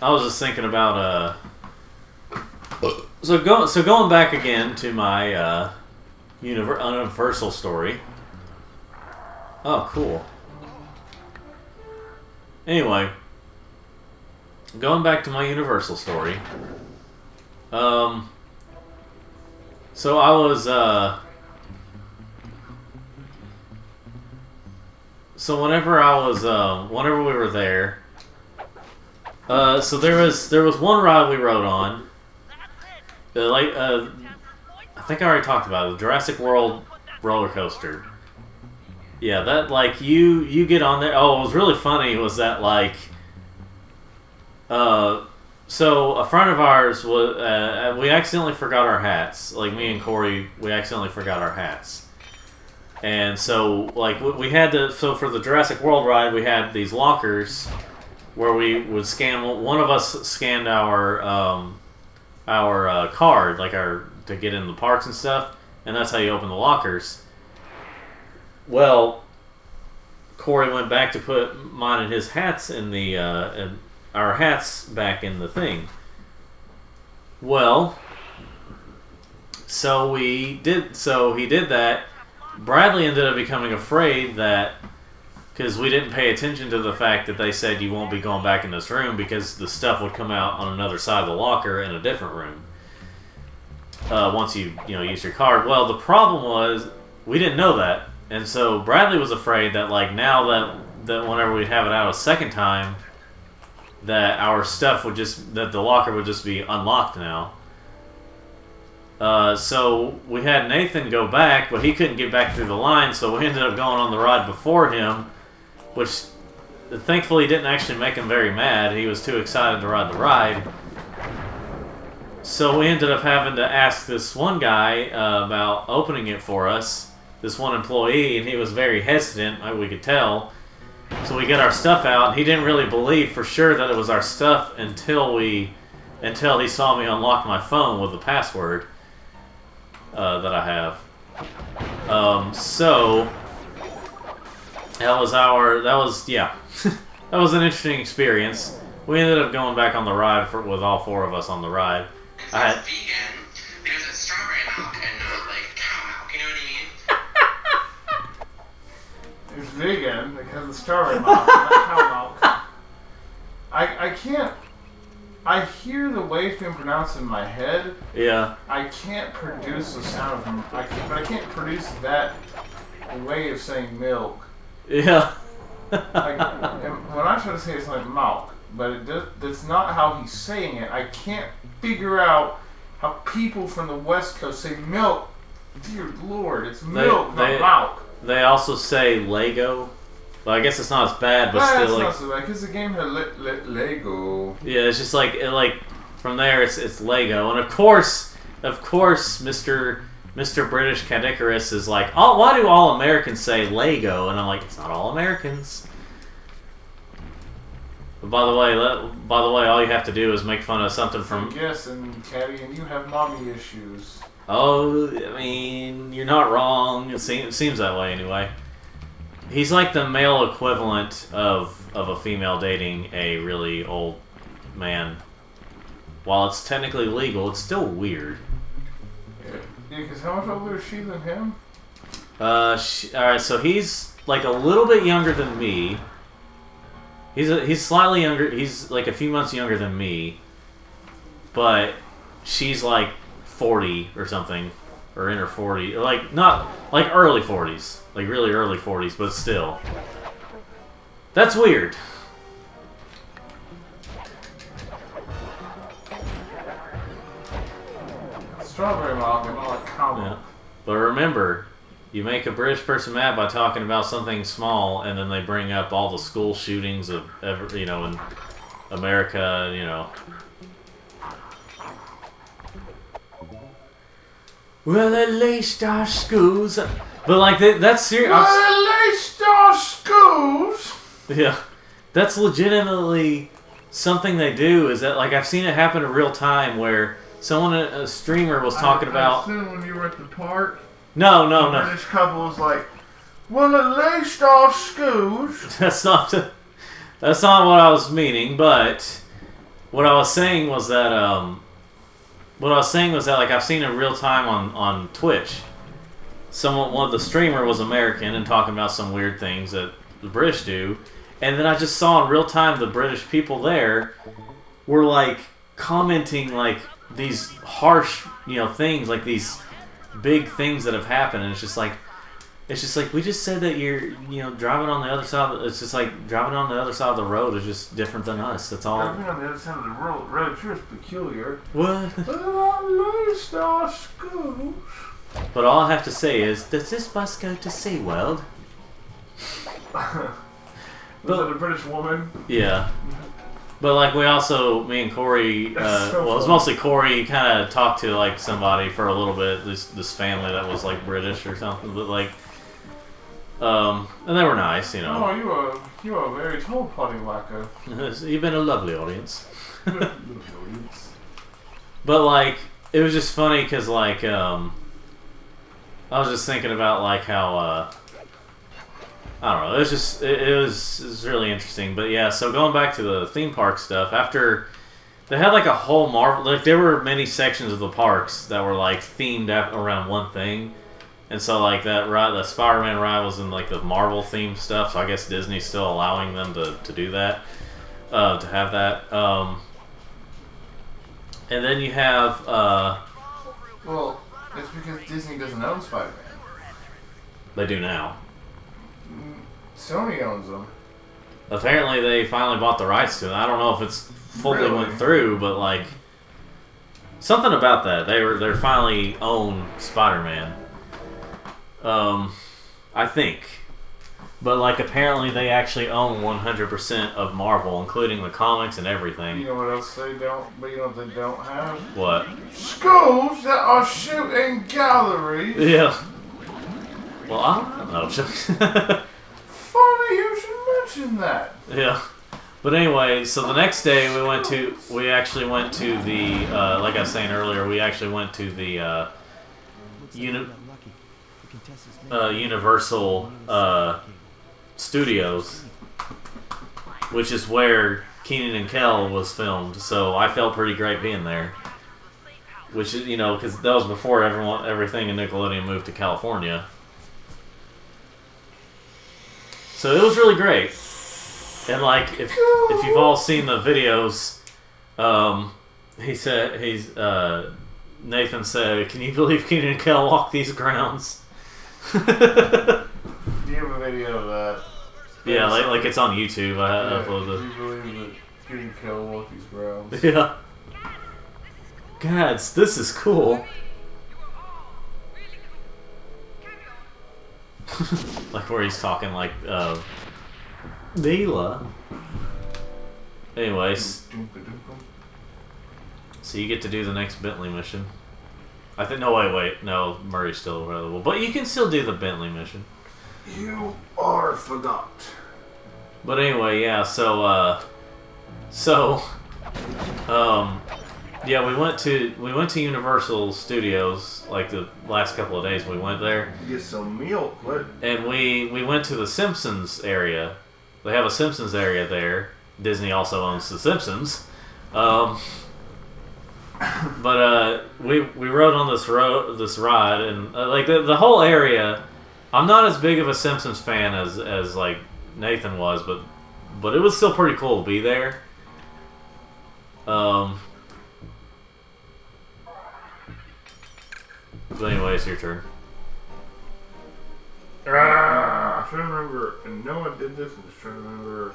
I was just thinking about so going back again to my Universal story. Oh, cool. Anyway, going back to my Universal story. So I was so whenever we were there, so there was one ride we rode on. I think I already talked about it. The Jurassic World roller coaster. Yeah, that like you get on there. Oh, what was really funny was that like, so a friend of ours was we accidentally forgot our hats. Like me and Corey, we accidentally forgot our hats, and so like we had to. So for the Jurassic World ride, we had these lockers where we would scan. One of us scanned our card, like to get in the parks and stuff, and that's how you open the lockers. Well, Corey went back to put mine and his hats in the our hats back in the thing. Well, so he did that. Bradley ended up becoming afraid that because we didn't pay attention to the fact that they said you won't be going back in this room because the stuff would come out on another side of the locker in a different room. Once you use your card. Well, the problem was we didn't know that, and so Bradley was afraid that like now that whenever we'd have it out a second time, that our stuff that the locker would just be unlocked now. So we had Nathan go back, but he couldn't get back through the line, so we ended up going on the ride before him, which thankfully didn't actually make him very mad. He was too excited to ride the ride. So we ended up having to ask this one guy about opening it for us, this one employee, and he was very hesitant, we could tell. So we get our stuff out, and he didn't really believe for sure that it was our stuff until he saw me unlock my phone with the password that I have. So that was that was an interesting experience. We ended up going back on the ride with all four of us on the ride. I had vegan because it's strawberry milk and not like cow milk. You know what I mean? It's vegan because it's strawberry milk, not cow milk. I can't. I hear the way it's being pronounced in my head. Yeah. I can't produce the sound of them. But I can't produce that way of saying milk. Yeah. Like, when I try to say it, it's like milk, but that's not how he's saying it. I can't figure out how people from the West Coast say milk. Dear Lord, it's milk, not milk. They also say Lego. Well, I guess it's not as bad, but still, it's like, not so bad because the game had Lego. Yeah, it's just like from there, it's Lego, and of course, Mr. British Cadicarus is like, oh, why do all Americans say Lego? And I'm like, it's not all Americans. But by the way, all you have to do is make fun of something from. Yes, and Caddy, and you have mommy issues. Oh, I mean, you're not wrong. It seems that way anyway. He's like the male equivalent of a female dating a really old man. While it's technically legal, it's still weird. Yeah, because how much older is she than him? Alright, so he's like a little bit younger than me. He's slightly younger. He's like a few months younger than me. But she's like 40 or something. Or in her 40s. Like, not, like early 40s. Like really early 40s, but still. That's weird. Strawberry milk and not like cow milk. Yeah. But remember, you make a British person mad by talking about something small, and then they bring up all the school shootings of in America, Well, at least our schools. But like that's serious. Well, at least our schools. Yeah, that's legitimately something they do. Is that like I've seen it happen in real time where someone, a streamer, was talking about. I assume when you were at the park. No. The British couple was like, "Well, at least our schools." That's not what I was meaning, but what I was saying was that like I've seen in real time on Twitch. One of the streamer was American and talking about some weird things that the British do, and then I just saw in real time the British people there were like commenting like these harsh, things, like these big things that have happened, and it's just like we just said that you're driving on the other side. It's just like driving on the other side of the road is just different than us. That's all. Driving on the other side of the road sure is peculiar. What? But at least our schools. But all I have to say is, does this bus go to SeaWorld? Was it a British woman? Yeah. But like me and Corey, well, it was mostly Corey, kind of talked to like somebody for a little bit, this family that was like British or something, but like, and they were nice, Oh, you are a very tall potty whacker. You've been a lovely audience. But like, it was just funny because like, I was just thinking about like how, I don't know, it was really interesting. But yeah, so going back to the theme park stuff, after they had like a whole like there were many sections of the parks that were like themed around one thing. And so like that ride, the Spider-Man ride was in like the Marvel themed stuff, so I guess Disney's still allowing them to do that, to have that. And then you have, well, it's because Disney doesn't own Spider-Man. They do now. Sony owns them. Apparently they finally bought the rights to it. I don't know if it's fully Really? went through, but like something about that. They're finally own Spider-Man. I think. But like apparently they actually own 100% of Marvel, including the comics and everything. You know what else they don't? But you know what they don't have? What? Schools that are shooting galleries. Yeah. Well, I don't know. Funny you should mention that. Yeah. But anyway, so the next day we actually went to the, like I was saying earlier, we actually went to the Universal Studios, which is where Kenan and Kel was filmed. So I felt pretty great being there. Which is, because that was before everything in Nickelodeon moved to California. So it was really great. And like, if you've all seen the videos, Nathan said, "Can you believe Kenan and Kel walk these grounds?" Do you have a video of that? Yeah, like it's on YouTube. I uploaded Do you believe that Kenan and Kel walk these grounds? it. Yeah. God, this is cool. Like where he's talking like, Neela. Anyways, so you get to do the next Bentley mission. I think, no, wait, no, Murray's still available, but you can still do the Bentley mission. You are forgot. But anyway, yeah, yeah, we went to Universal Studios like the last couple of days we went there. Get some milk, what? And we went to the Simpsons area. They have a Simpsons area there. Disney also owns the Simpsons. But we rode on this ride, and like the whole area. I'm not as big of a Simpsons fan as like Nathan was, but it was still pretty cool to be there. But anyway, it's your turn. I'm trying to remember. I know I did this. I'm just trying to remember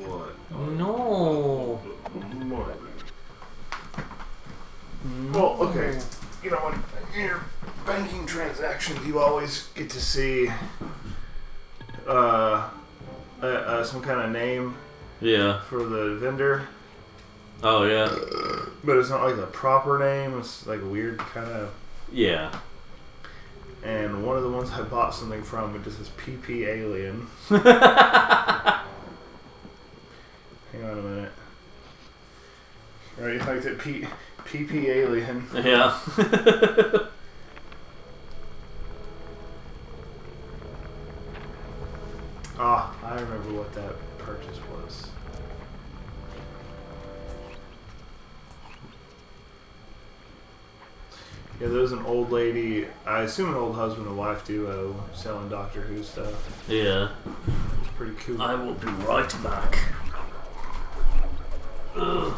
what. No. Well, okay. You know, when in your banking transactions, you always get to see some kind of name. Yeah. For the vendor. Oh yeah. But it's not like a proper name. It's like a weird kind of. Yeah. And one of the ones I bought something from, it just says PP Alien. Hang on a minute. Right, like that PP Alien. Yeah. Ah, I remember what that purchase was. Yeah, there was an old lady, I assume an old husband and wife duo, selling Doctor Who stuff. Yeah. It's pretty cool. I will be right back. Ugh.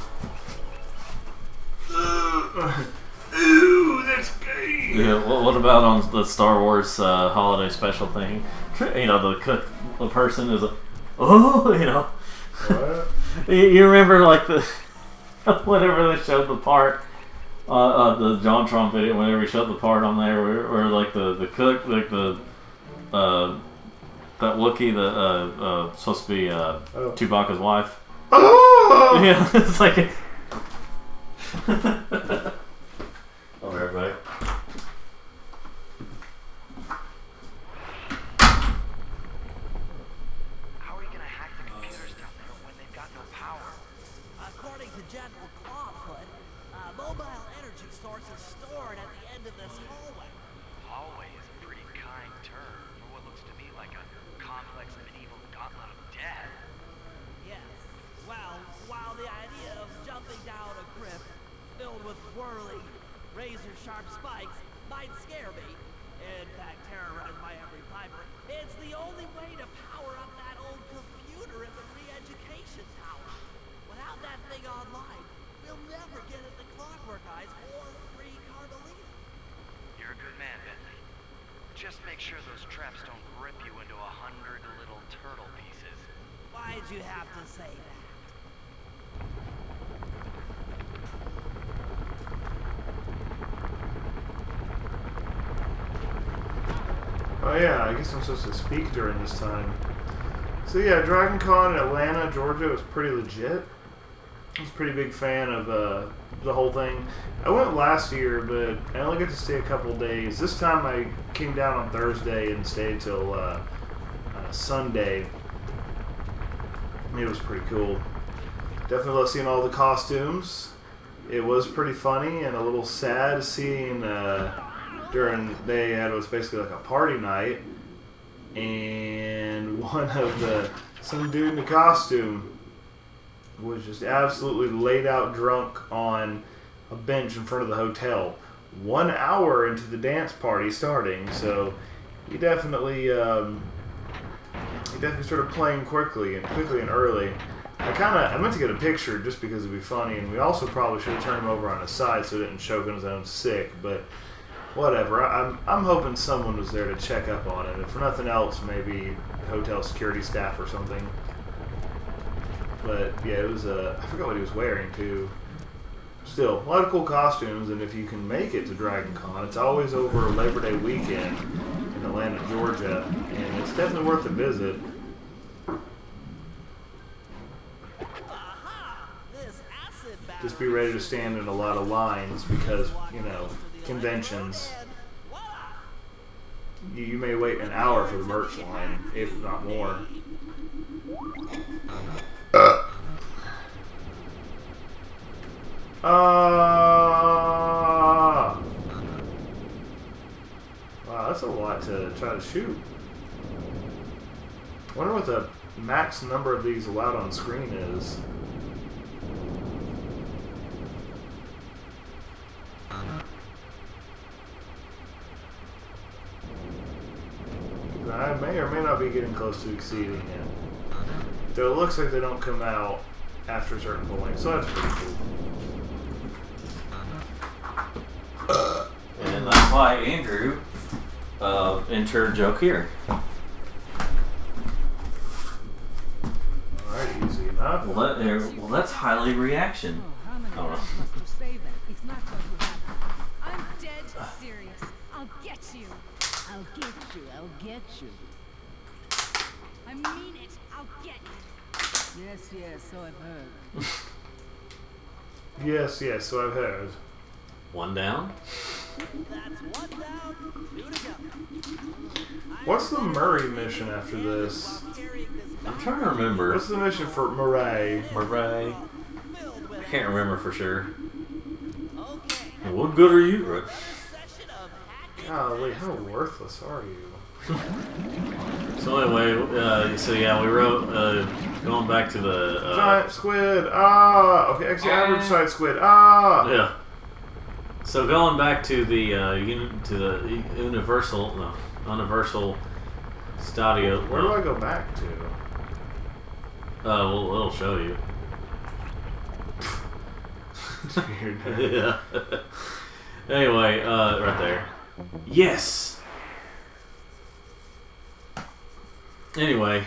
Ooh, that's gay. Yeah, what about on the Star Wars holiday special thing? You know, the person is oh, you know. What? You remember like the whenever they showed the part the John Trump video, whenever he showed the part on there where like the cook, like the that Wookiee supposed to be Chewbacca's wife. Oh! Yeah, it's like. Oh, everybody. How are you gonna hack the computers down there when they've got no power? According to General Clawfoot, mobile energy source is stored at the end of this hallway. Hallway is a pretty kind term for what looks to me like a complex medieval gauntlet of death. Yes. Well, while the idea of jumping down a crypt filled with whirling, razor-sharp spikes might scare me, in fact terrorize my every fiber, it's the only way to power up that old computer in the re-education tower. Without that thing online, we'll never get at the Clockwork Eyes or free Carmelita. You're a good man, Bentley. Just make sure those traps don't rip you into 100 little turtle pieces. Why'd you have to say that? Oh yeah, I guess I'm supposed to speak during this time. So yeah, Dragon Con in Atlanta, Georgia was pretty legit. I was a pretty big fan of the whole thing. I went last year, but I only got to stay a couple days. This time I came down on Thursday and stayed till Sunday. It was pretty cool. Definitely love seeing all the costumes. It was pretty funny and a little sad seeing they had was basically like a party night, and some dude in a costume was just absolutely laid out drunk on a bench in front of the hotel 1 hour into the dance party starting. So he definitely started playing quickly and early. I meant to get a picture just because it'd be funny, and we also probably should have turned him over on his side so he didn't choke on his own sick, but whatever. I'm hoping someone was there to check up on it. If for nothing else, maybe hotel security staff or something. But yeah, it was I forgot what he was wearing too. Still, a lot of cool costumes, and if you can make it to Dragon Con, it's always over Labor Day weekend in Atlanta, Georgia, and it's definitely worth a visit. Just be ready to stand in a lot of lines because, you know, conventions. You may wait an hour for the merch line, if not more. Wow, that's a lot to try to shoot. I wonder what the max number of these allowed on screen is. I may or may not be getting close to exceeding it. Though it looks like they don't come out after a certain point, so that's pretty cool. And that's why Andrew entered joke here. Alright, easy enough. Well, that's highly reaction. Oh, I'm dead serious. I'll get you. I'll get you. I'll get you. I mean it. I'll get you. Yes, yes, so I've heard. Yes, so I've heard. One down. That's one down, two to go. What's the Murray mission after this? I'm trying to remember. What's the mission for Murray? Murray. I can't remember for sure. Okay. What good are you? Right? Session of hacking. Golly, how worthless are you? So anyway, so yeah, we wrote going back to the Giant squid. Ah, okay. Actually, average sized squid. Ah. yeah. So going back to the Universal Stadio. Where do I go back to? Well, it'll show you. Weird. Yeah. Anyway, right there. Yes. Anyway.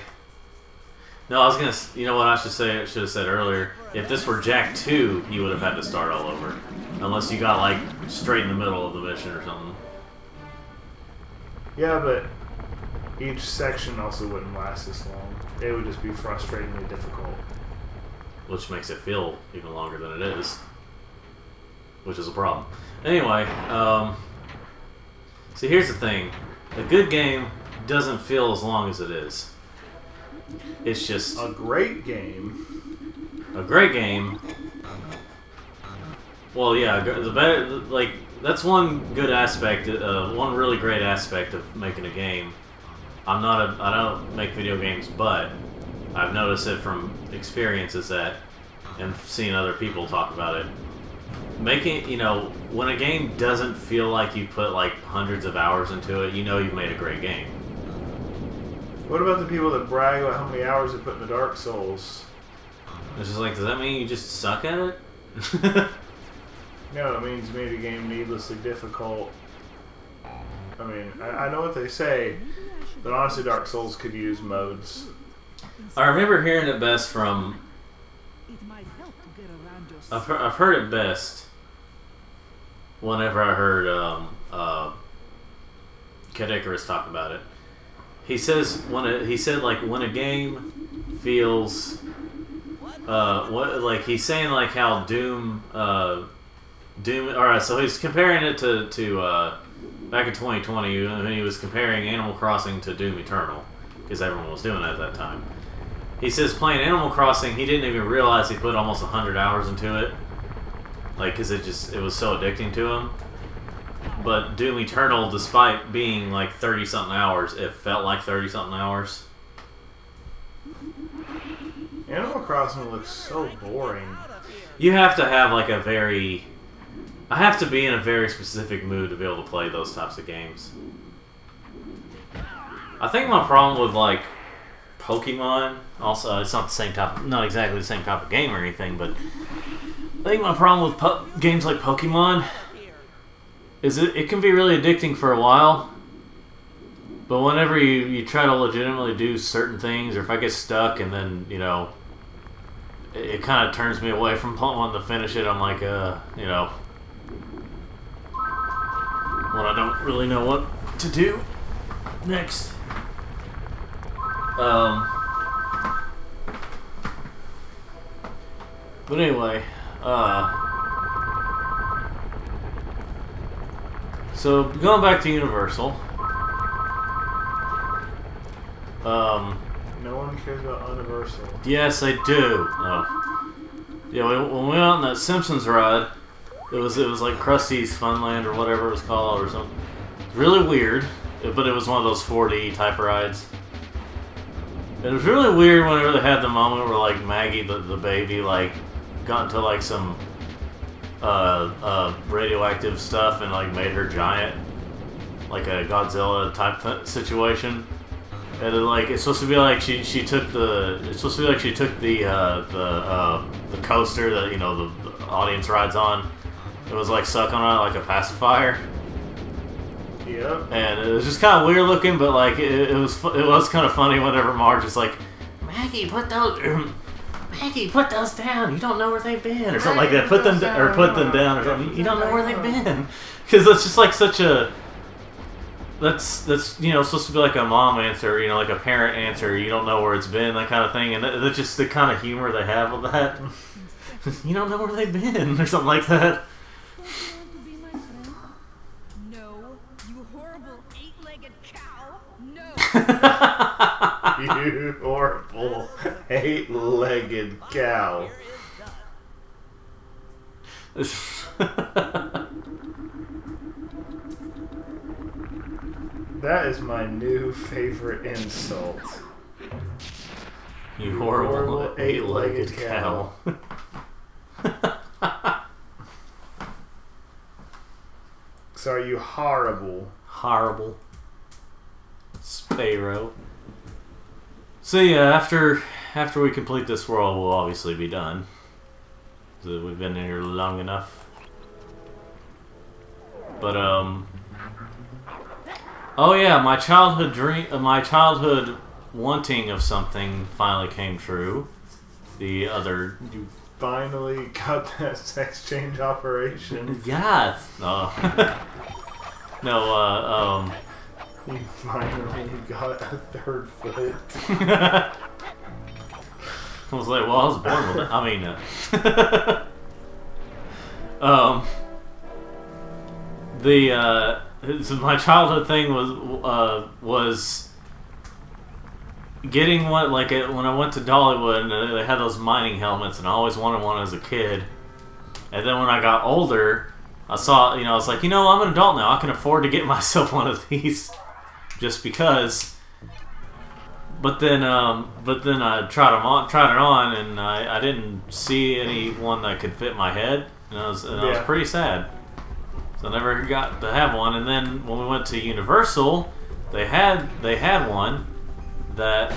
No, I was gonna. You know what I should say? I should have said earlier. If this were Jak 2, you would have had to start all over, unless you got like straight in the middle of the mission or something. Yeah, but each section also wouldn't last as long. It would just be frustratingly difficult. Which makes it feel even longer than it is. Which is a problem. Anyway, see, here's the thing. A good game doesn't feel as long as it is. It's just... A great game. A great game. Well, yeah, the better... Like, that's one good aspect, one really great aspect of making a game. I don't make video games, but I've noticed it from experiences that, and seeing other people talk about it. Making, you know, when a game doesn't feel like you put like hundreds of hours into it, you know you've made a great game. What about the people that brag about how many hours they put in the Dark Souls? It's just like, does that mean you just suck at it? No, it means made a game needlessly difficult. I mean, I know what they say, but honestly Dark Souls could use modes. I remember hearing it best from... It might help to get around your I've heard it best whenever I heard Kid Icarus talk about it. He says when a game feels he's saying like how Doom. All right, so he's comparing it to back in 2020 when he was comparing Animal Crossing to Doom Eternal because everyone was doing it at that time. He says playing Animal Crossing, he didn't even realize he put almost 100 hours into it, like because it was so addicting to him. But Doom Eternal, despite being like 30-something hours, it felt like 30-something hours. Animal Crossing looks so boring. You have to have like a very... I have to be in a very specific mood to be able to play those types of games. I think my problem with like Pokemon, also it's not the same type, not exactly the same type of game or anything, but I think my problem with games like Pokemon is it can be really addicting for a while, but whenever you try to legitimately do certain things, or if I get stuck and then, you know, it kind of turns me away from wanting to finish it. I'm like, you know, when I don't really know what to do next. But anyway, so going back to Universal, No one cares about Universal. yes, I do. Oh. Yeah, when we went on that Simpsons ride, it was like Krusty's Funland or whatever it was called or something. Really weird, but it was one of those 4D type rides. It was really weird whenever they had the moment where like Maggie, the baby, like got into like some radioactive stuff and like made her giant, like a Godzilla type situation. And it's supposed to be like she took the coaster that, you know, the audience rides on. It was like sucking on it like a pacifier. Yep. And it was just kind of weird looking, but like it was kind of funny whenever Marge was like, Maggie, put those down. You don't know where they've been, or something like that. Put them down, or something. You don't know where they've been, because that's just like such a. That's you know, supposed to be like a mom answer, you know, like a parent answer. You don't know where it's been, that kind of thing, and that's just the kind of humor they have with that. You don't know where they've been, or something like that. No, you horrible eight-legged cow. No. You horrible eight-legged cow. That is my new favorite insult. You horrible eight-legged cow. are you horrible? Horrible. Sparrow. So yeah, after we complete this world, we'll obviously be done. So we've been in here long enough. But oh yeah, my childhood dream, my childhood wanting of something finally came true. The other. You finally got that sex change operation. Yes. No. No. You finally got a third foot. I was like, well, I was born with it. I mean, so my childhood thing was getting one, like when I went to Dollywood and they had those mining helmets, and I always wanted one as a kid. And then when I got older, I saw, I was like, I'm an adult now. I can afford to get myself one of these, just because. But then I tried it on, and I didn't see any one that could fit my head, and I was pretty sad. So I never got to have one. And then when we went to Universal, they had one that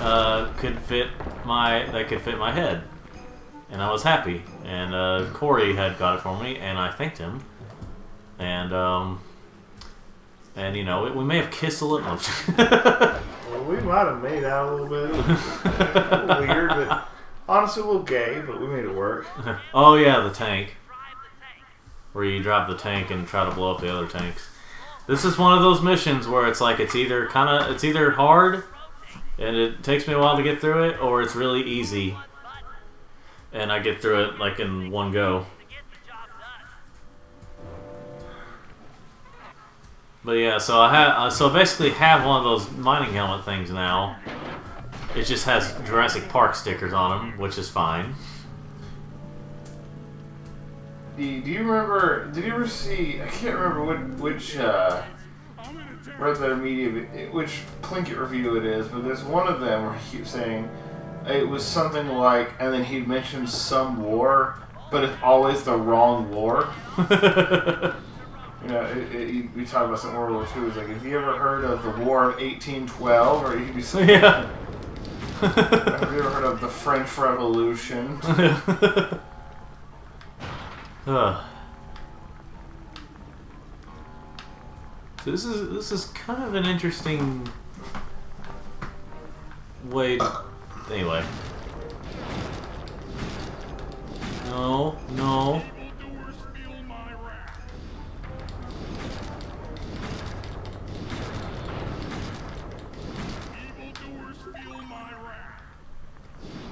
could fit my head, and I was happy. And Corey had got it for me, and I thanked him. And we may have kissed a little. Well, we might have made out a little bit. A little weird, but honestly, a little gay, but we made it work. Oh yeah, the tank. Where you drive the tank and try to blow up the other tanks. This is one of those missions where it's like it's either hard and it takes me a while to get through it, or it's really easy and I get through it like in one go. But yeah, so I basically have one of those mining helmet things now. It just has Jurassic Park stickers on them, which is fine. Do you remember? Did you ever see? I can't remember which Red Letter Media, which Plinkett review it is, but there's one of them where he keeps saying it was something like, and then he'd mention some war, but it's always the wrong war. We talk about some World War II. It's like, have you ever heard of the War of 1812? Or he'd be saying, yeah. Have you ever heard of the French Revolution? This is kind of an interesting way. Anyway, no.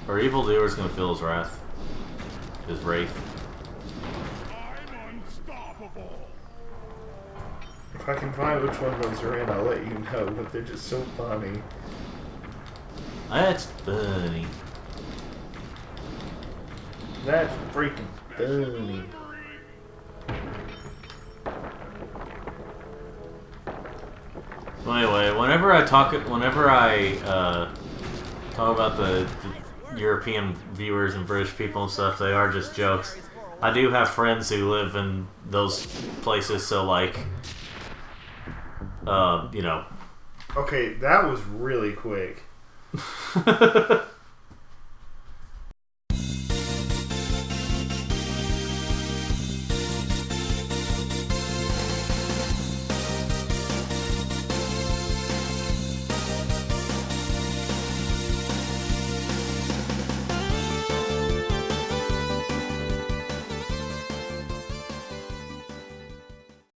Our evildoer's gonna feel his wrath, his wraith. If I can find which one those are in, I'll let you know, but they're just so funny. That's funny. That's freaking funny. Well, anyway, whenever I talk about the European viewers and British people and stuff, they are just jokes. I do have friends who live in those places, so like, Okay, that was really quick.